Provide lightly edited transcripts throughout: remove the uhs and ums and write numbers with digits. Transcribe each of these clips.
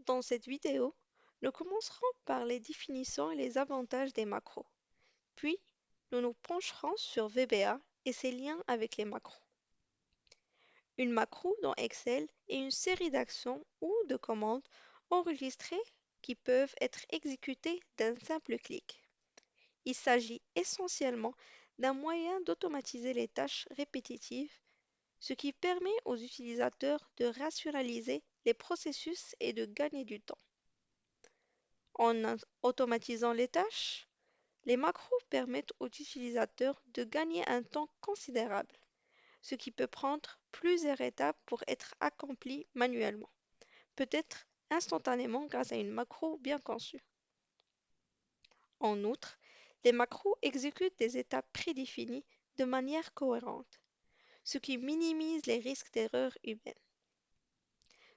Dans cette vidéo, nous commencerons par les définitions et les avantages des macros. Puis, nous nous pencherons sur VBA et ses liens avec les macros. Une macro dans Excel est une série d'actions ou de commandes enregistrées qui peuvent être exécutées d'un simple clic. Il s'agit essentiellement d'un moyen d'automatiser les tâches répétitives, ce qui permet aux utilisateurs de rationaliser les processus et de gagner du temps. En automatisant les tâches, les macros permettent aux utilisateurs de gagner un temps considérable, ce qui peut prendre plusieurs étapes pour être accompli manuellement, peut-être instantanément grâce à une macro bien conçue. En outre, les macros exécutent des étapes prédéfinies de manière cohérente, ce qui minimise les risques d'erreurs humaines.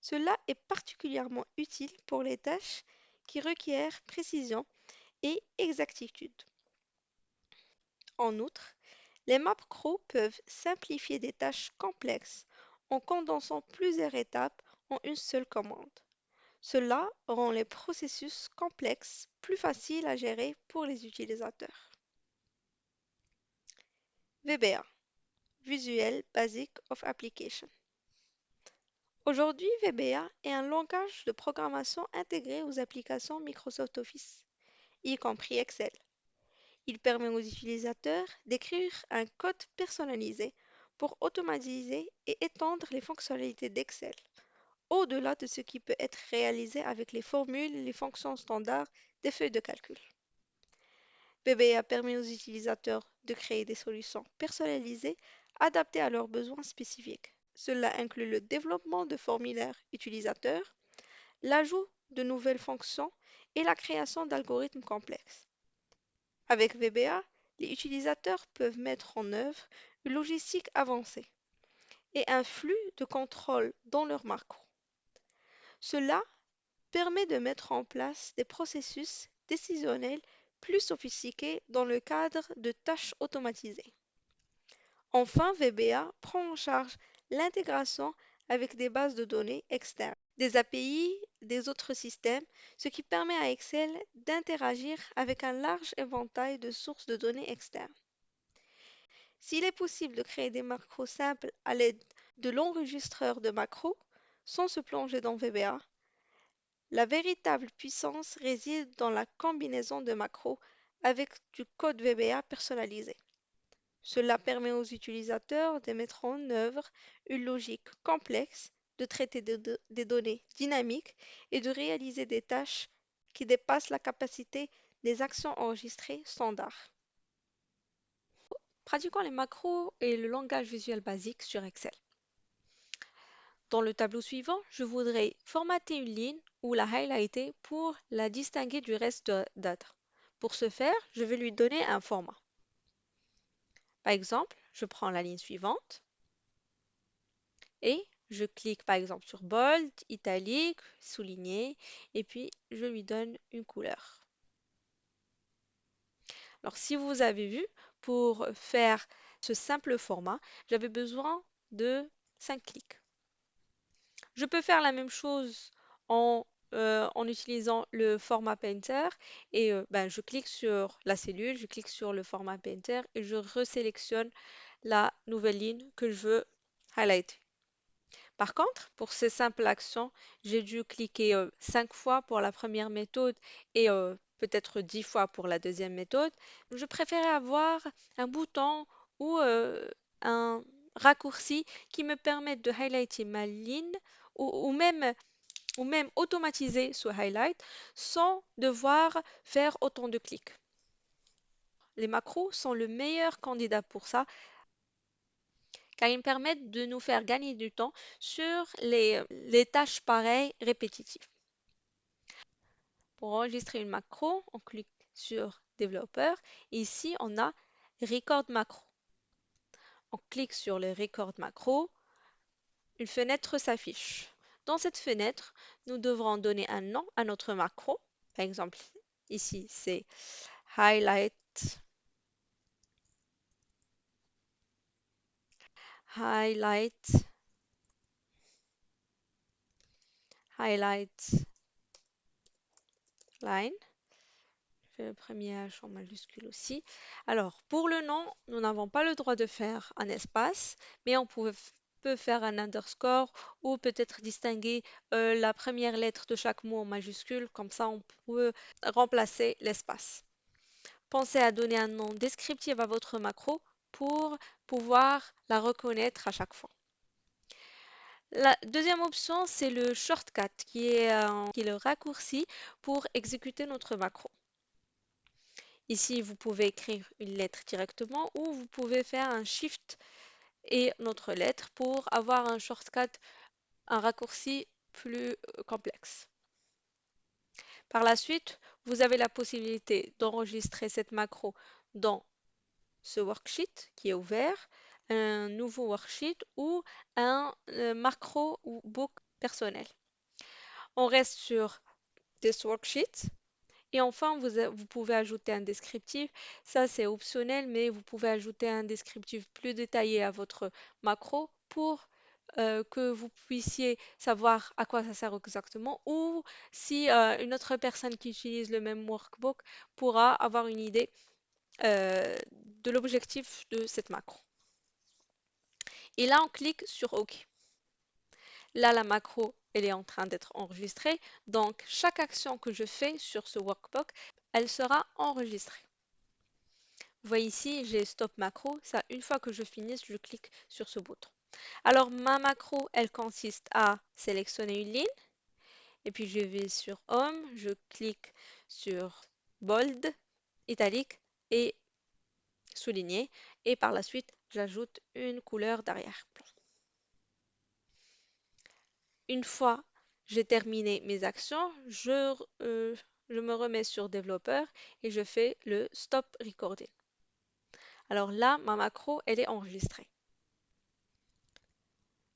Cela est particulièrement utile pour les tâches qui requièrent précision et exactitude. En outre, les macros peuvent simplifier des tâches complexes en condensant plusieurs étapes en une seule commande. Cela rend les processus complexes plus faciles à gérer pour les utilisateurs. VBA, Visual Basic of Application. Aujourd'hui, VBA est un langage de programmation intégré aux applications Microsoft Office, y compris Excel. Il permet aux utilisateurs d'écrire un code personnalisé pour automatiser et étendre les fonctionnalités d'Excel, au-delà de ce qui peut être réalisé avec les formules et les fonctions standards des feuilles de calcul. VBA permet aux utilisateurs de créer des solutions personnalisées adaptées à leurs besoins spécifiques. Cela inclut le développement de formulaires utilisateurs, l'ajout de nouvelles fonctions et la création d'algorithmes complexes. Avec VBA, les utilisateurs peuvent mettre en œuvre une logistique avancée et un flux de contrôle dans leurs macros. Cela permet de mettre en place des processus décisionnels plus sophistiqués dans le cadre de tâches automatisées. Enfin, VBA prend en charge l'intégration avec des bases de données externes, des API des autres systèmes, ce qui permet à Excel d'interagir avec un large éventail de sources de données externes. S'il est possible de créer des macros simples à l'aide de l'enregistreur de macros sans se plonger dans VBA, la véritable puissance réside dans la combinaison de macros avec du code VBA personnalisé. Cela permet aux utilisateurs de mettre en œuvre une logique complexe, de traiter des données dynamiques et de réaliser des tâches qui dépassent la capacité des actions enregistrées standards. Pratiquons les macros et le langage visuel basique sur Excel. Dans le tableau suivant, je voudrais formater une ligne ou la highlighter pour la distinguer du reste de data. Pour ce faire, je vais lui donner un format. Par exemple, je prends la ligne suivante et je clique par exemple sur Bold, Italique, Souligné et puis je lui donne une couleur. Alors si vous avez vu, pour faire ce simple format, j'avais besoin de 5 clics. Je peux faire la même chose en utilisant le format Painter et je clique sur la cellule, je clique sur le format Painter et je resélectionne la nouvelle ligne que je veux highlighter. Par contre, pour ces simples actions, j'ai dû cliquer 5 fois pour la première méthode et peut-être 10 fois pour la deuxième méthode. Je préférais avoir un bouton ou un raccourci qui me permette de highlighter ma ligne ou même automatiser ce highlight sans devoir faire autant de clics. Les macros sont le meilleur candidat pour ça car ils permettent de nous faire gagner du temps sur les tâches pareilles répétitives. Pour enregistrer une macro, on clique sur Développeur. Ici, on a Record macro. On clique sur le Record macro. Une fenêtre s'affiche. Dans cette fenêtre, nous devrons donner un nom à notre macro. Par exemple, ici, c'est Highlight, Highlight, Highlight line. Je fais le premier H en majuscule aussi. Alors, pour le nom, nous n'avons pas le droit de faire un espace, mais peut faire un underscore ou peut-être distinguer la première lettre de chaque mot en majuscule. Comme ça, on peut remplacer l'espace. Pensez à donner un nom descriptif à votre macro pour pouvoir la reconnaître à chaque fois. La deuxième option, c'est le shortcut, qui est le raccourci pour exécuter notre macro. Ici, vous pouvez écrire une lettre directement ou vous pouvez faire un shift et notre lettre pour avoir un shortcut, un raccourci plus complexe. Par la suite, vous avez la possibilité d'enregistrer cette macro dans ce worksheet qui est ouvert, un nouveau worksheet ou un macro ou book personnel. On reste sur this worksheet et enfin vous pouvez ajouter un descriptif. Ça c'est optionnel, mais vous pouvez ajouter un descriptif plus détaillé à votre macro pour que vous puissiez savoir à quoi ça sert exactement ou si une autre personne qui utilise le même workbook pourra avoir une idée de l'objectif de cette macro. Et là, on clique sur OK. Là, la macro, elle est en train d'être enregistrée. Donc, chaque action que je fais sur ce workbook, elle sera enregistrée. Vous voyez ici, j'ai Stop macro. Ça, une fois que je finis, je clique sur ce bouton. Alors, ma macro, elle consiste à sélectionner une ligne. Et puis, je vais sur Home. Je clique sur Bold, Italique et Souligné. Et par la suite, j'ajoute une couleur d'arrière-plan. Une fois j'ai terminé mes actions, je me remets sur développeur et je fais le stop recording. Alors là, ma macro, elle est enregistrée.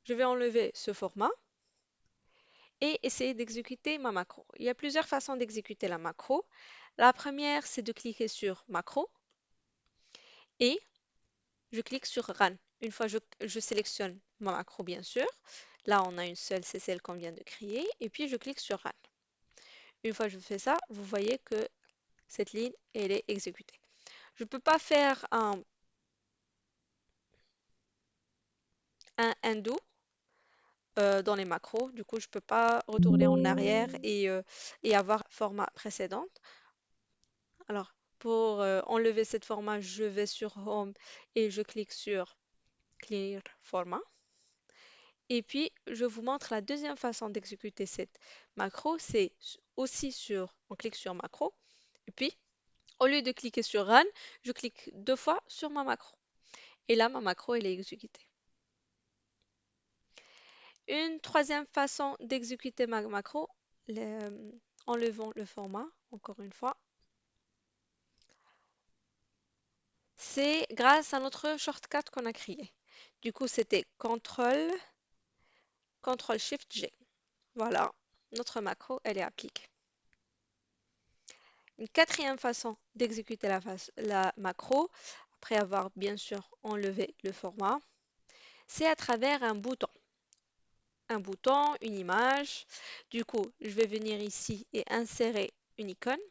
Je vais enlever ce format et essayer d'exécuter ma macro. Il y a plusieurs façons d'exécuter la macro. La première, c'est de cliquer sur macro et je clique sur Run. Une fois je sélectionne ma macro, bien sûr. Là, on a une seule, c'est celle qu'on vient de créer. Et puis, je clique sur Run. Une fois que je fais ça, vous voyez que cette ligne, elle est exécutée. Je ne peux pas faire un undo dans les macros. Du coup, je ne peux pas retourner en arrière et avoir format précédent. Alors, pour enlever cette format, je vais sur Home et je clique sur Clear Format. Et puis, je vous montre la deuxième façon d'exécuter cette macro. C'est aussi on clique sur macro. Et puis, au lieu de cliquer sur Run, je clique 2 fois sur ma macro. Et là, ma macro, elle est exécutée. Une troisième façon d'exécuter ma macro, enlevons le format, encore une fois, c'est grâce à notre shortcut qu'on a créé. Du coup, c'était CTRL-SHIFT-G. Voilà, notre macro, elle est appliquée. Une quatrième façon d'exécuter la macro, après avoir bien sûr enlevé le format, c'est à travers un bouton. Un bouton, une image. Du coup, je vais venir ici et insérer une icône.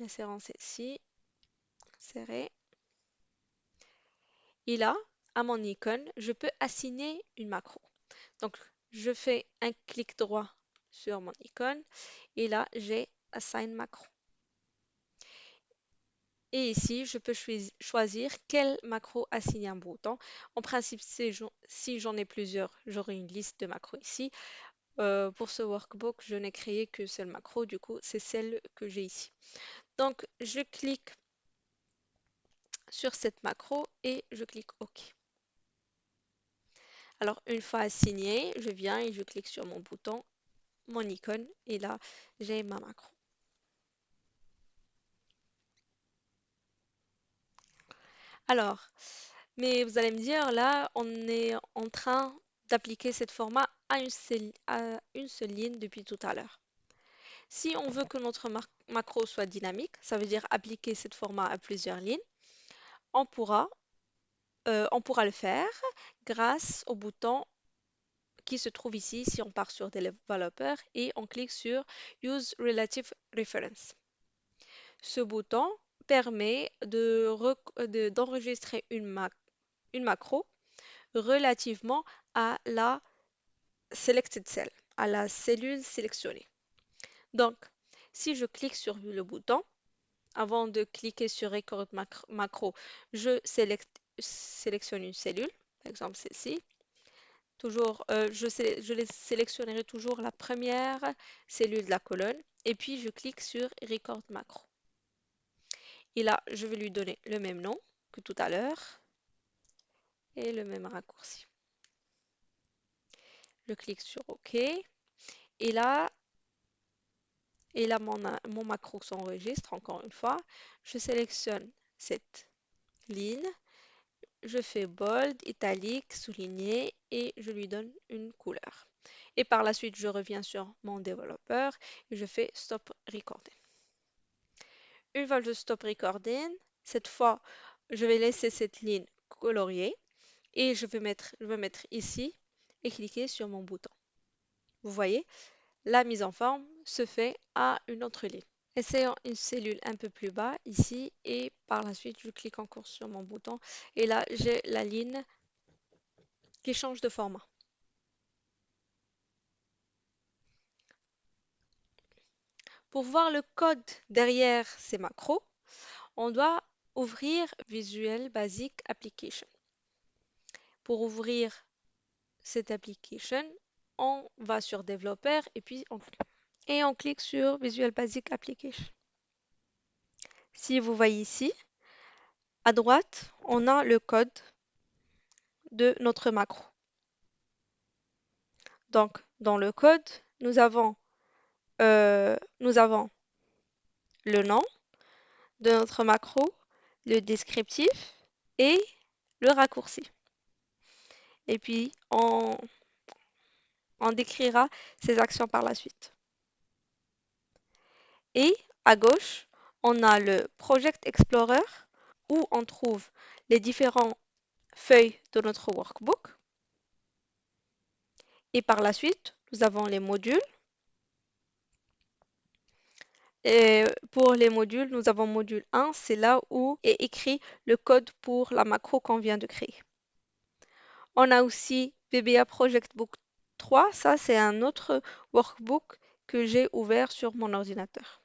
Insérons celle-ci, insérer. Et là, à mon icône, je peux assigner une macro. Donc, je fais un clic droit sur mon icône et là, j'ai Assign macro. Et ici, je peux choisir quelle macro assigner un bouton. En principe, si j'en ai plusieurs, j'aurai une liste de macros ici. Pour ce workbook, je n'ai créé que seule macro, du coup, c'est celle que j'ai ici. Donc, je clique sur cette macro et je clique OK. Alors, une fois assigné, je viens et je clique sur mon bouton, mon icône, et là, j'ai ma macro. Alors, mais vous allez me dire, là, on est en train d'appliquer cette format à une seule ligne depuis tout à l'heure. Si on veut que notre macro soit dynamique, ça veut dire appliquer cette format à plusieurs lignes, on pourra, on pourra le faire grâce au bouton qui se trouve ici si on part sur développeur et on clique sur Use Relative Reference. Ce bouton permet d'enregistrer une macro relativement à la selected cell, à la cellule sélectionnée. Donc, si je clique sur le bouton, avant de cliquer sur Record Macro, je sélectionne une cellule, par exemple celle-ci. Toujours, je sélectionnerai toujours la première cellule de la colonne et puis je clique sur Record Macro. Et là, je vais lui donner le même nom que tout à l'heure et le même raccourci. Je clique sur OK. Et là mon macro s'enregistre encore une fois. Je sélectionne cette ligne. Je fais bold, italique, souligné et je lui donne une couleur. Et par la suite, je reviens sur mon développeur et je fais stop recording. Une fois que je stop recording, cette fois, je vais laisser cette ligne coloriée et je vais mettre ici et cliquer sur mon bouton. Vous voyez, la mise en forme se fait à une autre ligne. Essayons une cellule un peu plus bas ici et par la suite, je clique encore sur mon bouton et là, j'ai la ligne qui change de format. Pour voir le code derrière ces macros, on doit ouvrir Visual Basic Application. Pour ouvrir cette application, on va sur développeur et puis on clique sur Visual Basic Application. Si vous voyez ici, à droite, on a le code de notre macro. Donc, dans le code, nous avons le nom de notre macro, le descriptif et le raccourci. Et puis, on décrira ces actions par la suite. Et à gauche, on a le Project Explorer où on trouve les différentes feuilles de notre workbook. Et par la suite, nous avons les modules. Et pour les modules, nous avons module 1, c'est là où est écrit le code pour la macro qu'on vient de créer. On a aussi VBA Project Book 3, ça c'est un autre workbook que j'ai ouvert sur mon ordinateur.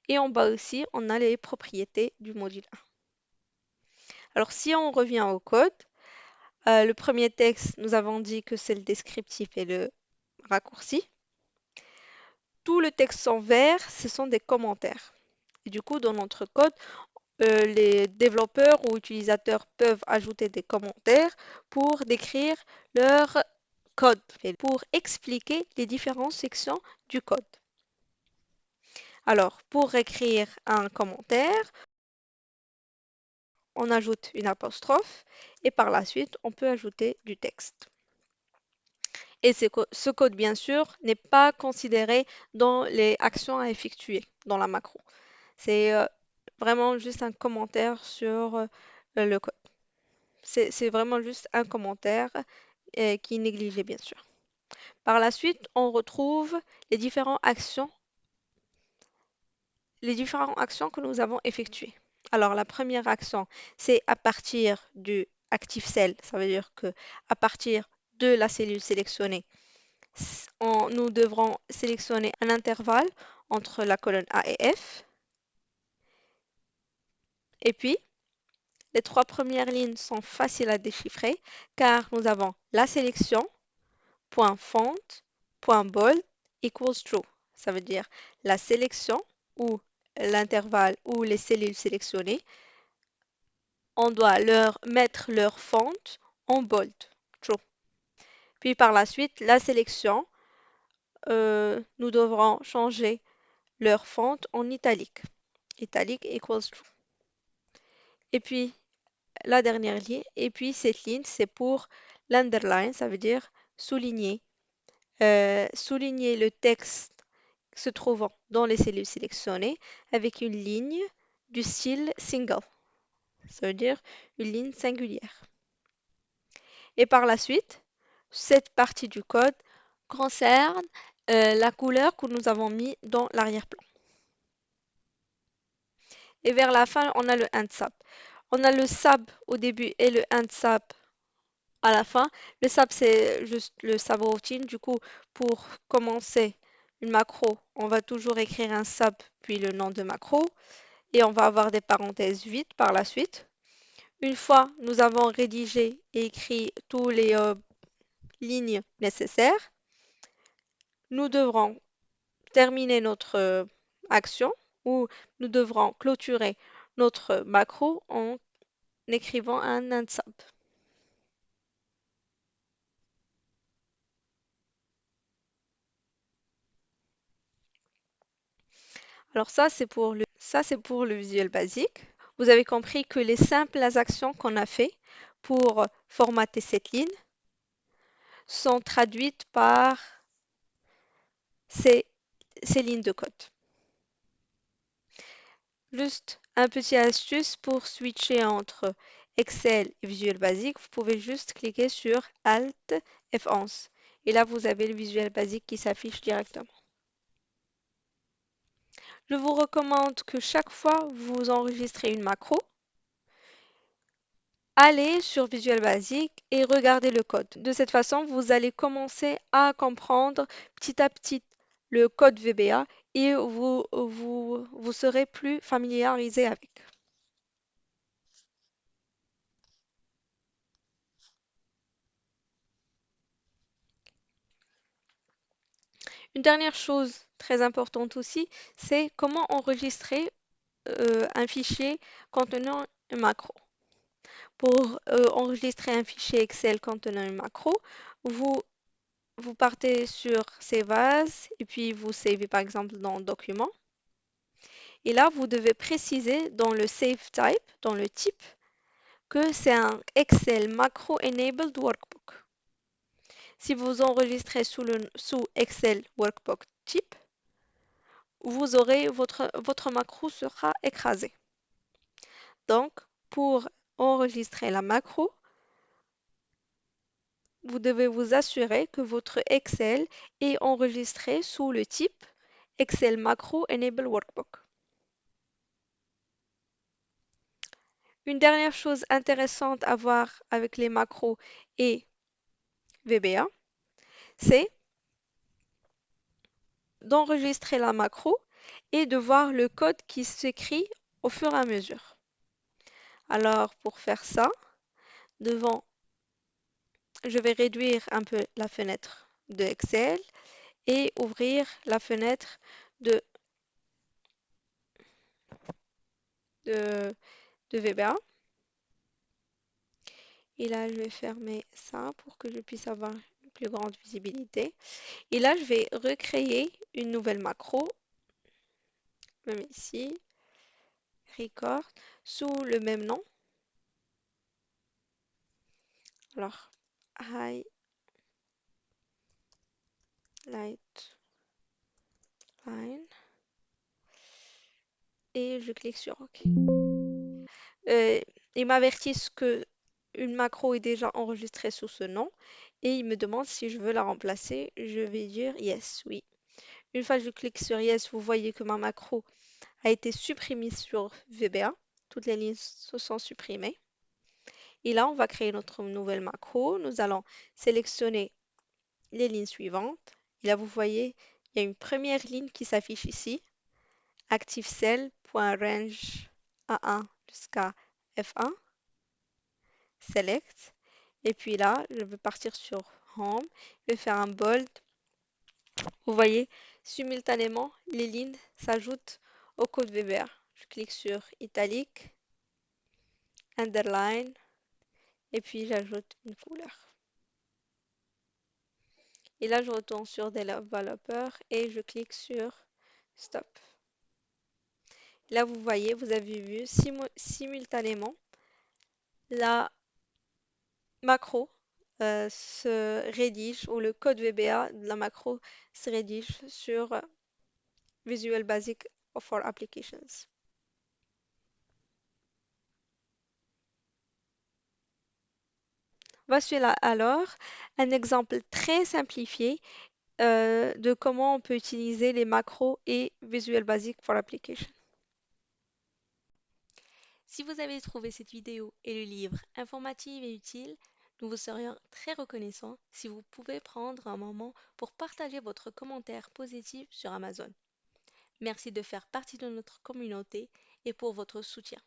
Et en bas aussi, on a les propriétés du module 1. Alors si on revient au code, le premier texte, nous avons dit que c'est le descriptif et le raccourci. Tout le texte en vert, ce sont des commentaires. Et du coup, dans notre code, les développeurs ou utilisateurs peuvent ajouter des commentaires pour décrire leur code et pour expliquer les différentes sections du code. Alors, pour écrire un commentaire, on ajoute une apostrophe et par la suite, on peut ajouter du texte. Et ce code, bien sûr, n'est pas considéré dans les actions à effectuer dans la macro. C'est vraiment juste un commentaire sur le code. C'est vraiment juste un commentaire qui est négligé, bien sûr. Par la suite, on retrouve les différentes actions que nous avons effectuées. Alors, la première action, c'est à partir du active cell. Ça veut dire que à partir de la cellule sélectionnée, nous devrons sélectionner un intervalle entre la colonne A et F. Et puis, les trois premières lignes sont faciles à déchiffrer car nous avons la sélection, point font, point bold, equals true. Ça veut dire la sélection ou l'intervalle ou les cellules sélectionnées, on doit leur mettre leur font en bold, true. Puis par la suite, la sélection, nous devrons changer leur font en italique. Italique equals true. Et puis la dernière ligne, et puis cette ligne, c'est pour l'underline, ça veut dire souligner. Souligner le texte se trouvant dans les cellules sélectionnées avec une ligne du style single, ça veut dire une ligne singulière. Et par la suite, cette partie du code concerne la couleur que nous avons mis dans l'arrière-plan. Et vers la fin, on a le end sub. On a le sub au début et le end sub à la fin. Le sub, c'est juste le subroutine. Du coup, pour commencer une macro, on va toujours écrire un sub puis le nom de macro et on va avoir des parenthèses vides par la suite. Une fois nous avons rédigé et écrit toutes les lignes nécessaires, nous devrons terminer notre action ou nous devrons clôturer notre macro en écrivant un unsub. Alors ça, c'est pour le visuel basique. Vous avez compris que les simples actions qu'on a fait pour formater cette ligne sont traduites par ces, ces lignes de code. Juste un petit astuce pour switcher entre Excel et Visual Basic, vous pouvez juste cliquer sur Alt F11 et là vous avez le Visual Basic qui s'affiche directement. Je vous recommande que chaque fois vous enregistrez une macro, allez sur Visual Basic et regardez le code. De cette façon, vous allez commencer à comprendre petit à petit le code VBA et vous serez plus familiarisé avec. Une dernière chose très importante aussi, c'est comment enregistrer un fichier contenant une macro. Pour enregistrer un fichier Excel contenant une macro, vous, vous partez sur Save As et puis vous savez par exemple dans Document. Et là, vous devez préciser dans le Save Type, dans le type, que c'est un Excel Macro Enabled Workbook. Si vous enregistrez sous Excel Workbook type, vous aurez votre macro sera écrasé. Donc, pour enregistrer la macro, vous devez vous assurer que votre Excel est enregistré sous le type Excel Macro Enable Workbook. Une dernière chose intéressante à voir avec les macros et VBA, c'est d'enregistrer la macro et de voir le code qui s'écrit au fur et à mesure. Alors, pour faire ça, devant je vais réduire un peu la fenêtre de Excel et ouvrir la fenêtre de, de, de VBA. Et là, je vais fermer ça pour que je puisse avoir une plus grande visibilité. Et là, je vais recréer une nouvelle macro, même ici, record, sous le même nom. Alors, highlight line. Et je clique sur OK. Ils m'avertissent que une macro est déjà enregistrée sous ce nom et ils me demandent si je veux la remplacer. Je vais dire yes, oui. Une fois que je clique sur yes, vous voyez que ma macro a été supprimée sur VBA. Toutes les lignes se sont supprimées. Et là, on va créer notre nouvelle macro. Nous allons sélectionner les lignes suivantes. Et là, vous voyez, il y a une première ligne qui s'affiche ici. ActiveCell.range A1 jusqu'à F1. Select. Et puis là, je vais partir sur Home. Je vais faire un bold. Vous voyez, simultanément, les lignes s'ajoutent au code VBA. Je clique sur Italique, Underline, et puis j'ajoute une couleur. Et là, je retourne sur Developer et je clique sur Stop. Là, vous voyez, vous avez vu simultanément la macro se rédige ou le code VBA de la macro se rédige sur Visual Basic for Applications. Voici là alors un exemple très simplifié de comment on peut utiliser les macros et Visual Basic for Application. Si vous avez trouvé cette vidéo et le livre informatif et utile, nous vous serions très reconnaissants si vous pouvez prendre un moment pour partager votre commentaire positif sur Amazon. Merci de faire partie de notre communauté et pour votre soutien.